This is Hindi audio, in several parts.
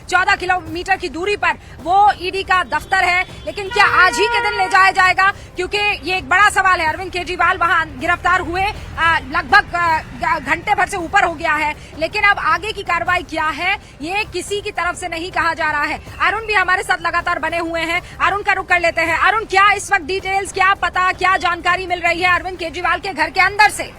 14 किलोमीटर की दूरी पर वो ईडी का दफ्तर है। लेकिन क्या आज ही के दिन ले जाया जाएगा, क्योंकि ये एक बड़ा सवाल है। अरविंद केजरीवाल वहां गिरफ्तार हुए लगभग घंटे भर से ऊपर हो गया है, लेकिन अब आगे की कार्रवाई क्या है ये किसी की तरफ से नहीं कहा जा रहा है। अरुण भी हमारे साथ लगातार बने हुए हैं, अरुण का रुख कर लेते हैं। अरुण, क्या इस वक्त डिटेल्स, क्या पता, क्या जानकारी मिल रही है अरविंद केजरीवाल के घर के अंदर से?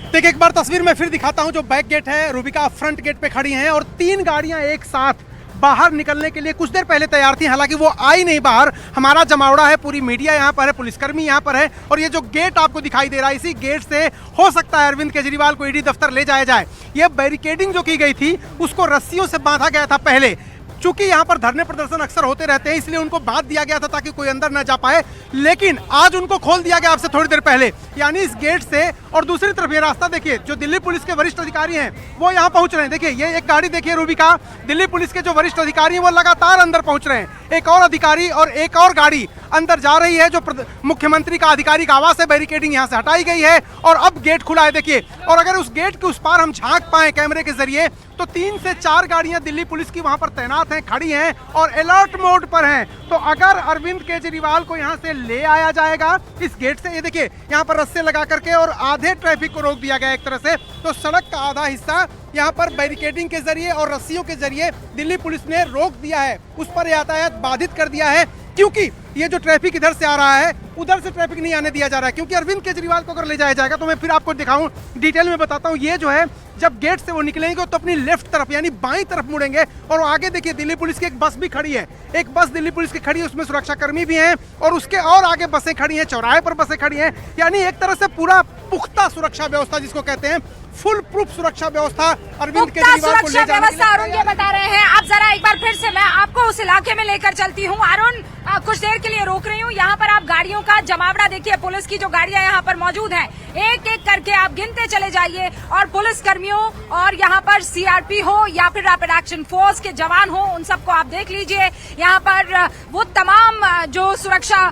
देखिए, एक बार तस्वीर में फिर दिखाता हूं। जो बैक गेट है, रूबिका फ्रंट गेट पे खड़ी हैं और 3 गाड़ियां एक साथ बाहर निकलने के लिए कुछ देर पहले तैयार थी। हालांकि वो आई नहीं बाहर। हमारा जमावड़ा है, पूरी मीडिया यहाँ पर है, पुलिसकर्मी यहाँ पर है और ये जो गेट आपको दिखाई दे रहा है, इसी गेट से हो सकता है अरविंद केजरीवाल को ईडी दफ्तर ले जाया जाए। ये बैरिकेडिंग जो की गई थी उसको रस्सियों से बांधा गया था पहले। चूंकि यहाँ पर धरने प्रदर्शन अक्सर होते रहते हैं, इसलिए उनको बांध दिया गया था ताकि कोई अंदर न जा पाए। लेकिन आज उनको खोल दिया गया आपसे थोड़ी देर पहले, यानी इस गेट से। और दूसरी तरफ ये रास्ता देखिए, जो दिल्ली पुलिस के वरिष्ठ अधिकारी हैं वो यहाँ पहुंच रहे हैं। देखिए, ये एक गाड़ी देखिए रूबिका, दिल्ली पुलिस के जो वरिष्ठ अधिकारी हैं वो लगातार अंदर पहुंच रहे हैं। एक और अधिकारी और एक और गाड़ी अंदर जा रही है। जो मुख्यमंत्री का आधिकारिक आवास है, बैरिकेडिंग यहाँ से हटाई गई है और अब गेट खुला है। देखिए, और अगर उस गेट के उस पार हम झांक पाए कैमरे के जरिए तो 3 से 4 गाड़ियां दिल्ली पुलिस की वहां पर तैनात हैं, खड़ी हैं और अलर्ट मोड पर हैं। तो अगर अरविंद केजरीवाल को यहां से ले आया जाएगा इस गेट से, ये देखिए यहां पर रस्से लगा करके और आधे ट्रैफिक को रोक दिया गया एक तरह से। तो सड़क का आधा हिस्सा यहाँ पर बैरिकेडिंग के जरिए और रस्सियों के जरिए दिल्ली पुलिस ने रोक दिया है, उस पर यातायात बाधित कर दिया है। क्योंकि ये जो ट्रैफिक इधर से आ रहा है उधर से ट्रैफिक नहीं आने दिया जा रहा है। क्योंकि अरविंद केजरीवाल को अगर ले जाया जाएगा तो मैं फिर आपको दिखाऊं, डिटेल में बताता हूं। ये जो है, जब गेट से वो निकलेंगे तो अपनी लेफ्ट तरफ यानी बाईं तरफ मुड़ेंगे और आगे देखिए दिल्ली पुलिस की एक बस भी खड़ी है। एक बस दिल्ली पुलिस की खड़ी है, उसमें सुरक्षाकर्मी भी हैं और उसके और आगे बसें खड़ी हैं, चौराहे पर बसें खड़ी हैं। यानी एक तरह से पूरा पुख्ता सुरक्षा व्यवस्था जिसको कहते हैं, फुल प्रूफ सुरक्षा व्यवस्था अरविंद केजरीवाल को ले जाने के लिए। अरुण ये बता रहे हैं। अब जरा एक बार फिर से मैं आपको उस इलाके में लेकर चलती हूँ। अरुण, कुछ देर के लिए रोक रही हूँ। यहाँ पर आप गाड़ियों का जमावड़ा देखिए, पुलिस की जो गाड़ियां यहाँ पर मौजूद हैं, एक एक करके आप गिनते चले जाइए और पुलिस कर्मियों और यहाँ पर सीआरपी हो या फिर रैपिड एक्शन फोर्स के जवान हो, उन सबको आप देख लीजिए। यहाँ पर वो तमाम जो सुरक्षा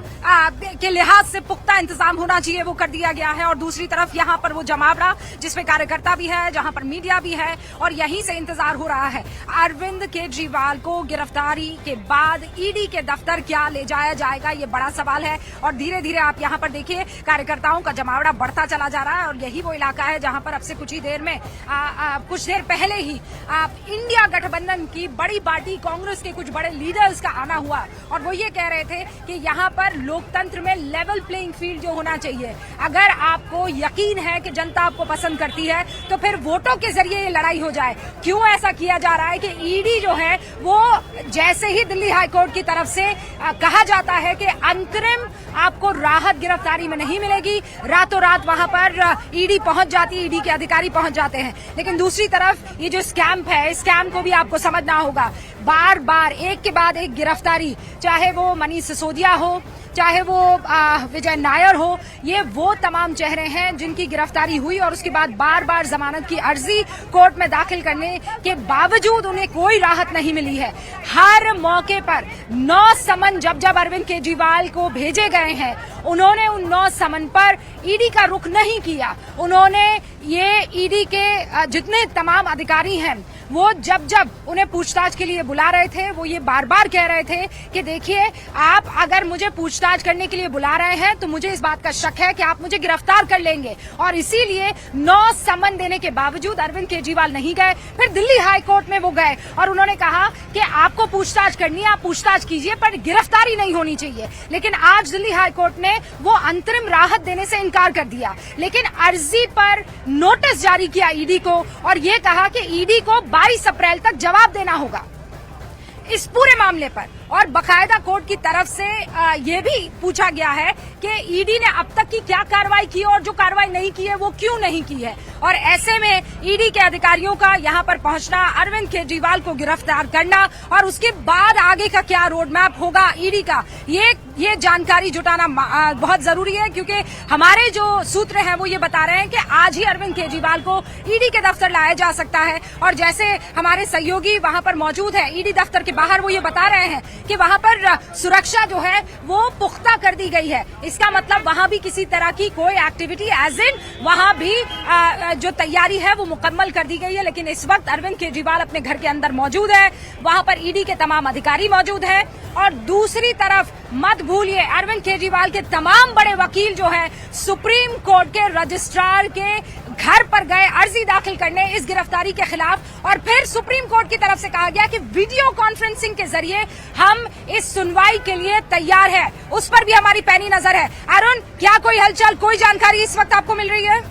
के लिहाज से पुख्ता इंतजाम होना चाहिए वो कर दिया गया है। और दूसरी तरफ यहाँ पर वो जमावड़ा जिसमें कार्यकर्ता भी है, जहाँ पर मीडिया भी है और यहीं से इंतजार हो रहा है अरविंद केजरीवाल को गिरफ्तारी के बाद ईडी के दफ्तर क्या ले जाया जाएगा, ये बड़ा सवाल है। और धीरे धीरे आप यहाँ पर देखिए कार्यकर्ताओं का जमावड़ा बढ़ता चला जा रहा है और यही वो इलाका है जहाँ पर अब से कुछ ही देर में कुछ देर पहले ही इंडिया गठबंधन की बड़ी पार्टी कांग्रेस के कुछ बड़े लीडर्स का आना हुआ और वो ये कह रहे थे कि यहाँ पर लोकतंत्र में लेवल प्लेइंग फील्ड जो होना चाहिए। अगर आपको यकीन है कि जनता आपको पसंद करती है तो फिर वोटों के जरिए ये लड़ाई हो जाए। क्यों ऐसा किया जा रहा है कि ईडी जो है वो जैसे ही दिल्ली हाईकोर्ट की तरफ से कहा जाता है कि अंतरिम आपको राहत गिरफ्तारी में नहीं मिलेगी, रातों रात वहां पर ईडी पहुंच जाती है, ईडी के अधिकारी पहुंच जाते हैं। लेकिन दूसरी तरफ ये जो स्कैम है, इस स्कैम को भी आपको समझना होगा। बार बार एक के बाद एक गिरफ्तारी, चाहे वो मनीष सिसोदिया हो, चाहे वो विजय नायर हो, ये वो तमाम चेहरे हैं जिनकी गिरफ्तारी हुई और उसके बाद बार बार जमानत की अर्जी कोर्ट में दाखिल करने के बावजूद उन्हें कोई राहत नहीं मिली है। हर मौके पर 9 समन जब अरविंद केजरीवाल को भेजे गए हैं, उन्होंने उन 9 समन पर ईडी का रुख नहीं किया। उन्होंने ये ईडी के जितने तमाम अधिकारी हैं वो जब उन्हें पूछताछ के लिए बुला रहे थे, वो ये बार बार कह रहे थे कि देखिए, आप अगर मुझे पूछताछ करने के लिए बुला रहे हैं तो मुझे इस बात का शक है कि आप मुझे गिरफ्तार कर लेंगे। और इसीलिए 9 समन देने के बावजूद अरविंद केजरीवाल नहीं गए। फिर दिल्ली हाई कोर्ट में वो गए और उन्होंने कहा कि आपको पूछताछ करनी है, आप पूछताछ कीजिए, पर गिरफ्तारी नहीं होनी चाहिए। लेकिन आज दिल्ली हाई कोर्ट ने वो अंतरिम राहत देने से इनकार कर दिया, लेकिन अर्जी पर नोटिस जारी किया ईडी को और ये कहा कि ईडी को 22 अप्रैल तक जवाब देना होगा इस पूरे मामले पर। और बकायदा कोर्ट की तरफ से ये भी पूछा गया है कि ईडी ने अब तक की क्या कार्रवाई की और जो कार्रवाई नहीं की है वो क्यों नहीं की है। और ऐसे में ईडी के अधिकारियों का यहाँ पर पहुंचना, अरविंद केजरीवाल को गिरफ्तार करना और उसके बाद आगे का क्या रोड मैप होगा ईडी का, ये जानकारी जुटाना बहुत जरूरी है। क्योंकि हमारे जो सूत्र हैं वो ये बता रहे हैं कि आज ही अरविंद केजरीवाल को ईडी के दफ्तर लाया जा सकता है। और जैसे हमारे सहयोगी वहां पर मौजूद है ईडी दफ्तर के बाहर, वो ये बता रहे हैं कि वहां पर सुरक्षा जो है वो पुख्ता कर दी गई है। इसका मतलब वहां भी किसी तरह की कोई एक्टिविटी एज इन वहां भी जो तैयारी है वो मुकम्मल कर दी गई है। लेकिन इस वक्त अरविंद केजरीवाल अपने घर के अंदर मौजूद है, वहां पर ईडी के तमाम अधिकारी मौजूद है और दूसरी तरफ मत भूलिए अरविंद केजरीवाल के तमाम बड़े वकील जो है सुप्रीम कोर्ट के रजिस्ट्रार के घर पर गए अर्जी दाखिल करने इस गिरफ्तारी के खिलाफ। और फिर सुप्रीम कोर्ट की तरफ से कहा गया कि वीडियो कॉन्फ्रेंसिंग के जरिए हम इस सुनवाई के लिए तैयार है, उस पर भी हमारी पैनी नजर है। अरुण, क्या कोई हलचल, कोई जानकारी इस वक्त आपको मिल रही है?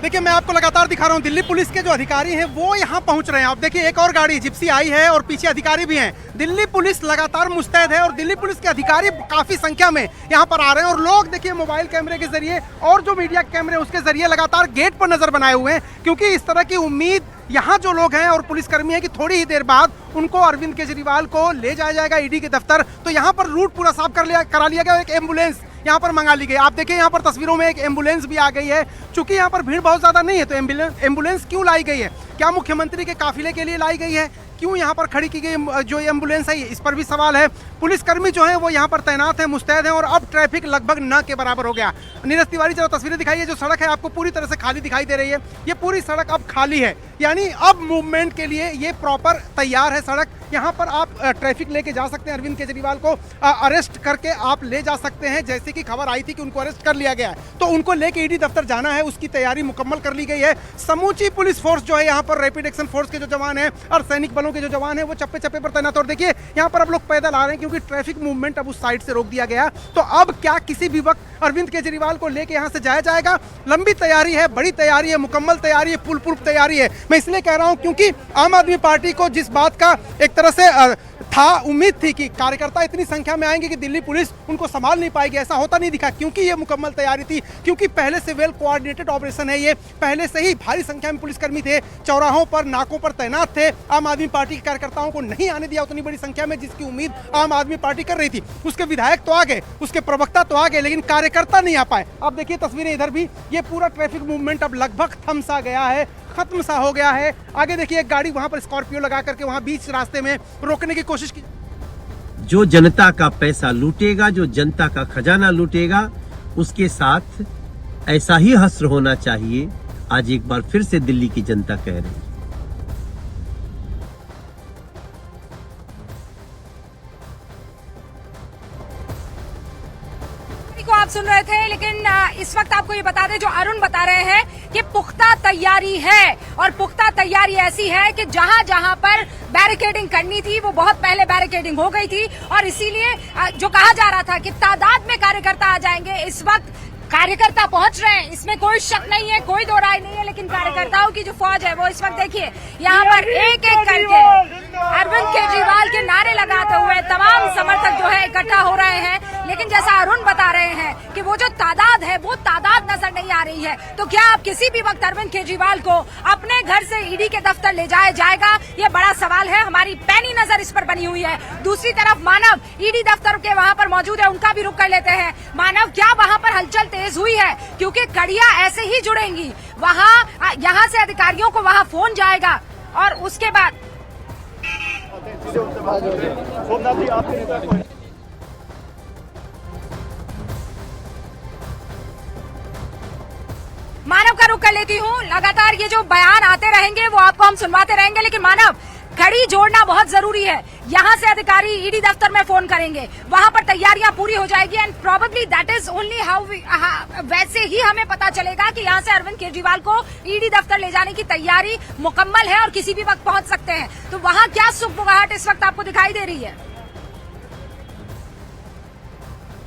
देखिए, मैं आपको लगातार दिखा रहा हूँ, दिल्ली पुलिस के जो अधिकारी हैं वो यहाँ पहुँच रहे हैं। आप देखिए, एक और गाड़ी जिप्सी आई है और पीछे अधिकारी भी हैं। दिल्ली पुलिस लगातार मुस्तैद है और दिल्ली पुलिस के अधिकारी काफी संख्या में यहाँ पर आ रहे हैं और लोग देखिए मोबाइल कैमरे के जरिए और जो मीडिया कैमरे उसके जरिए लगातार गेट पर नजर बनाए हुए हैं, क्योंकि इस तरह की उम्मीद यहाँ जो लोग हैं और पुलिसकर्मी हैं कि थोड़ी ही देर बाद उनको अरविंद केजरीवाल को ले जाया जाएगा ईडी के दफ्तर। तो यहाँ पर रूट पूरा साफ करा लिया गया, एक एम्बुलेंस यहाँ पर मंगा ली गई। आप देखिए यहाँ पर तस्वीरों में एक एम्बुलेंस भी आ गई है। चूंकि यहाँ पर भीड़ बहुत ज्यादा नहीं है तो एम्बुलेंस क्यों लाई गई है? क्या मुख्यमंत्री के काफिले के लिए लाई गई है? क्यों यहाँ पर खड़ी की गई जो एम्बुलेंस है, इस पर भी सवाल है। पुलिसकर्मी जो है वो यहाँ पर तैनात है, मुस्तैद हैं और अब ट्रैफिक लगभग न के बराबर हो गया। नीरज तिवारी जरा तस्वीरें दिखाइए, जो सड़क है आपको पूरी तरह से खाली दिखाई दे रही है। ये पूरी सड़क अब खाली है, यानी अब मूवमेंट के लिए ये प्रॉपर तैयार है सड़क। यहाँ पर आप ट्रैफिक लेके जा सकते हैं, अरविंद केजरीवाल को अरेस्ट करके आप ले जा सकते हैं। जैसे कि खबर आई थी कि उनको अरेस्ट कर लिया गया है, तो उनको लेके ईडी दफ्तर जाना है, उसकी तैयारी मुकम्मल कर ली गई है। समूची पुलिस फोर्स जो है यहाँ पर, रैपिड एक्शन फोर्स के जो जवान हैं और सैनिक बलों के जो जवान हैं वो चप्पे चप्पे पर तैनात। और देखिए यहाँ पर अब लोग पैदल आ रहे हैं क्योंकि ट्रैफिक मूवमेंट अब उस साइड से रोक दिया गया। तो अब क्या किसी भी वक्त अरविंद केजरीवाल को लेके यहाँ से जाया जाएगा? लंबी तैयारी है, बड़ी तैयारी है, मुकम्मल तैयारी है, फुल प्रूफ तैयारी है। मैं इसलिए कह रहा हूँ क्योंकि आम आदमी पार्टी को जिस बात का एक तरह से उम्मीद थी कि कार्यकर्ता इतनी संख्या में आएंगे कि दिल्ली पुलिस उनको संभाल नहीं पाएगी, ऐसा होता नहीं दिखा, क्योंकि ये मुकम्मल तैयारी थी, क्योंकि पहले से वेल कोऑर्डिनेटेड ऑपरेशन है। ये पहले से ही भारी संख्या में पुलिसकर्मी थे, चौराहों पर, नाकों पर तैनात थे। आम आदमी पार्टी के कार्यकर्ताओं को नहीं आने दिया उतनी बड़ी संख्या में जिसकी उम्मीद आम आदमी पार्टी कर रही थी। उसके विधायक तो आ गए, उसके प्रवक्ता तो आ गए, लेकिन कार्यकर्ता नहीं आ पाए। अब देखिए तस्वीरें इधर भी, ये पूरा ट्रैफिक मूवमेंट अब लगभग थम सा गया है, खत्म सा हो गया है। आगे देखिए एक गाड़ी वहां पर स्कॉर्पियो लगा करके वहां बीच रास्ते में रोकने की कोशिश की। जो जनता का पैसा लूटेगा, जो जनता का खजाना लूटेगा, उसके साथ ऐसा ही हश्र होना चाहिए। आज एक बार फिर से दिल्ली की जनता कह रही है। को आप सुन रहे थे, लेकिन इस वक्त आपको ये बता दें, जो अरुण बता रहे हैं कि पुख्ता तैयारी है और पुख्ता तैयारी ऐसी है कि जहां जहां पर बैरिकेडिंग करनी थी वो बहुत पहले बैरिकेडिंग हो गई थी और इसीलिए जो कहा जा रहा था कि तादाद में कार्यकर्ता आ जाएंगे, इस वक्त कार्यकर्ता पहुंच रहे हैं, इसमें कोई शक नहीं है, कोई दो राय नहीं है। लेकिन कार्यकर्ताओं की जो फौज है वो इस वक्त देखिए यहाँ पर एक एक करके अरविंद केजरीवाल के नारे लगाते हुए तमाम समर्थक जो है इकट्ठा हो रहे हैं। लेकिन जैसा अरुण बता रहे हैं कि वो जो तादाद है वो तादाद नजर नहीं आ रही है। तो क्या आप किसी भी वक्त अरविंद केजरीवाल को अपने घर से ईडी के दफ्तर ले जाया जाएगा, ये बड़ा सवाल है। हमारी पैनी नजर इस पर बनी हुई है। दूसरी तरफ मानव ईडी दफ्तर के वहां पर मौजूद है, उनका भी रुख कर लेते हैं। मानव, क्या वहां पर हलचल तेज हुई है? क्योंकि कड़ियां ऐसे ही जुड़ेंगी, वहां यहाँ से अधिकारियों को वहां फोन जाएगा और उसके बाद मानव का रुख कर लेती हूँ। लगातार ये जो बयान आते रहेंगे वो आपको हम सुनवाते रहेंगे, लेकिन मानव, कड़ी जोड़ना बहुत जरूरी है। यहाँ से अधिकारी ईडी दफ्तर में फोन करेंगे, वहां पर तैयारियां पूरी हो जाएगी and probably that is only how वैसे ही हमें पता चलेगा कि यहाँ से अरविंद केजरीवाल को ईडी दफ्तर ले जाने की तैयारी मुकम्मल है और किसी भी वक्त पहुंच सकते हैं। तो वहां क्या सुगबुगाहट इस वक्त आपको दिखाई दे रही है?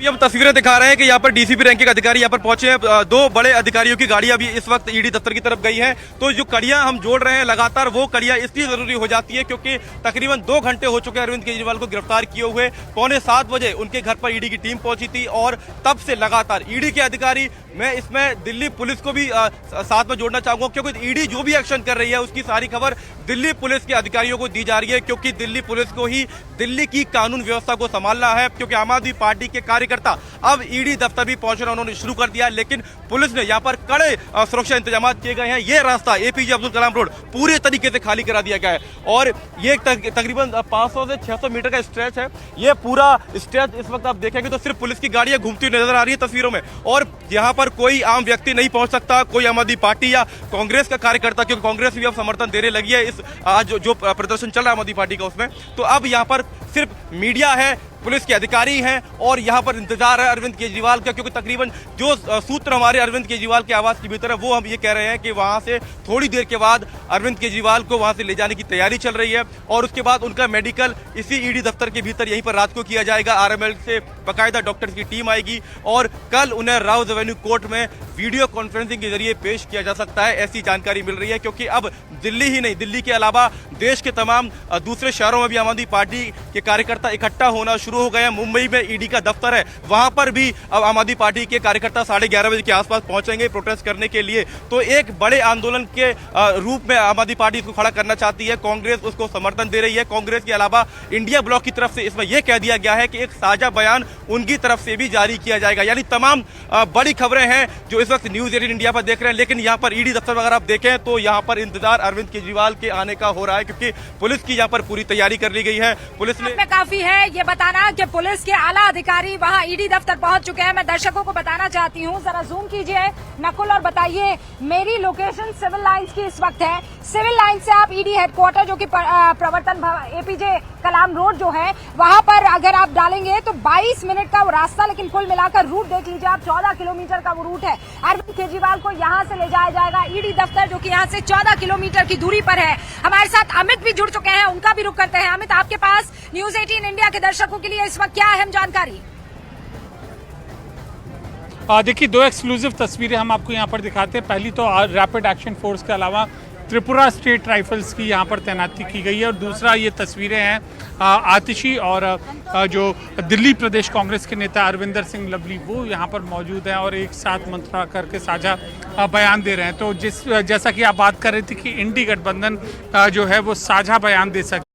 हम तस्वीरें दिखा रहे हैं कि यहाँ पर डीसीपी रैंक के अधिकारी यहाँ पर पहुंचे हैं। दो बड़े अधिकारियों की गाड़ियां भी इस वक्त ईडी दफ्तर की तरफ गई हैं। तो जो कड़ियां हम जोड़ रहे हैं लगातार, वो कड़ियां इसलिए जरूरी हो जाती है क्योंकि तकरीबन 2 घंटे हो चुके हैं अरविंद केजरीवाल को गिरफ्तार किए हुए। 6:45 बजे उनके घर पर ईडी की टीम पहुंची थी और तब से लगातार ईडी के अधिकारी मैं इसमें दिल्ली पुलिस को भी साथ में जोड़ना चाहूंगा, क्योंकि ईडी जो भी एक्शन कर रही है उसकी सारी खबर दिल्ली पुलिस के अधिकारियों को दी जा रही है, क्योंकि दिल्ली पुलिस को ही दिल्ली की कानून व्यवस्था को संभालना है। क्योंकि आम आदमी पार्टी के कार्यकर्ता अब ईडी दफ्तर भी पहुंचना उन्होंने शुरू कर दिया, लेकिन पुलिस ने यहाँ पर कड़े सुरक्षा इंतजाम किए गए हैं। ये रास्ता एपीजे अब्दुल कलाम रोड पूरे तरीके से खाली करा दिया गया है और ये तकरीबन 500 से 600 मीटर का स्ट्रेच है। ये पूरा स्ट्रेच इस वक्त आप देखेंगे तो सिर्फ पुलिस की गाड़ियां घूमती हुई नजर आ रही है तस्वीरों में, और यहाँ पर कोई आम व्यक्ति नहीं पहुंच सकता, कोई आम आदमी पार्टी या कांग्रेस का कार्यकर्ता, क्योंकि कांग्रेस भी अब समर्थन देने लगी है इस आज जो प्रदर्शन चल रहा है आम आदमी पार्टी का उसमें। तो अब यहाँ पर सिर्फ मीडिया है, पुलिस के अधिकारी हैं और यहाँ पर इंतजार है अरविंद केजरीवाल का, क्योंकि तकरीबन जो सूत्र हमारे अरविंद केजरीवाल के आवास के भीतर है वो हम ये कह रहे हैं कि वहाँ से थोड़ी देर के बाद अरविंद केजरीवाल को वहाँ से ले जाने की तैयारी चल रही है और उसके बाद उनका मेडिकल इसी ईडी दफ्तर के भीतर यहीं पर रात को किया जाएगा। आरएमएल से बाकायदा डॉक्टर्स की टीम आएगी और कल उन्हें राउज एवेन्यू कोर्ट में वीडियो कॉन्फ्रेंसिंग के जरिए पेश किया जा सकता है, ऐसी जानकारी मिल रही है। क्योंकि अब दिल्ली ही नहीं, दिल्ली के अलावा देश के तमाम दूसरे शहरों में भी आम आदमी पार्टी के कार्यकर्ता इकट्ठा होना शुरू हो गए हैं। मुंबई में ईडी का दफ्तर है, वहां पर भी अब आम आदमी पार्टी के कार्यकर्ता 11:30 बजे के आसपास पहुंचेंगे प्रोटेस्ट करने के लिए। तो एक बड़े आंदोलन के रूप में आम आदमी पार्टी इसको खड़ा करना चाहती है, कांग्रेस उसको समर्थन दे रही है। कांग्रेस के अलावा इंडिया ब्लॉक की तरफ से इसमें यह कह दिया गया है कि एक साझा बयान उनकी तरफ से भी जारी किया जाएगा। यानी तमाम बड़ी खबरें हैं जो इस वक्त न्यूज 18 इंडिया पर देख रहे हैं। लेकिन यहाँ पर ईडी दफ्तर अगर आप देखें तो यहाँ पर इंतजार अरविंद केजरीवाल के आने का हो रहा है, क्योंकि पुलिस की यहाँ पर पूरी तैयारी कर ली गई है। पुलिस ने काफी है ये बताना कि पुलिस के आला अधिकारी वहां ईडी दफ्तर पहुंच चुके हैं। मैं दर्शकों को बताना चाहती हूं, जरा जूम कीजिए नकुल और बताइए मेरी लोकेशन सिविल लाइंस की इस वक्त है। सिविल लाइन से आप ईडी हेडक्वार्टर जो कि प्रवर्तन एपीजे कलाम रोड जो है वहां पर अगर आप डालेंगे तो 22 मिनट का वो रास्ता, लेकिन कुल मिलाकर रूट देख लीजिए आप, 14 किलोमीटर का वो रूट है। अरविंद केजरीवाल को यहाँ से ले जाया जाएगा ईडी दफ्तर जो कि यहाँ से 14 किलोमीटर की दूरी पर है। हमारे साथ अमित भी जुड़ चुके हैं, उनका भी रुख करते हैं। अमित, आपके पास न्यूज 18 इंडिया के दर्शकों के लिए इस वक्त क्या अहम जानकारी? देखिए, दो एक्सक्लूसिव तस्वीरें हम आपको यहाँ पर दिखाते हैं। पहली तो रैपिड एक्शन फोर्स के अलावा त्रिपुरा स्टेट राइफल्स की यहाँ पर तैनाती की गई है और दूसरा ये तस्वीरें हैं आतिशी और जो दिल्ली प्रदेश कांग्रेस के नेता अरविंदर सिंह लवली वो यहाँ पर मौजूद हैं और एक साथ मंत्रणा करके साझा बयान दे रहे हैं। तो जैसा कि आप बात कर रहे थे कि इंडी गठबंधन जो है वो साझा बयान दे सकते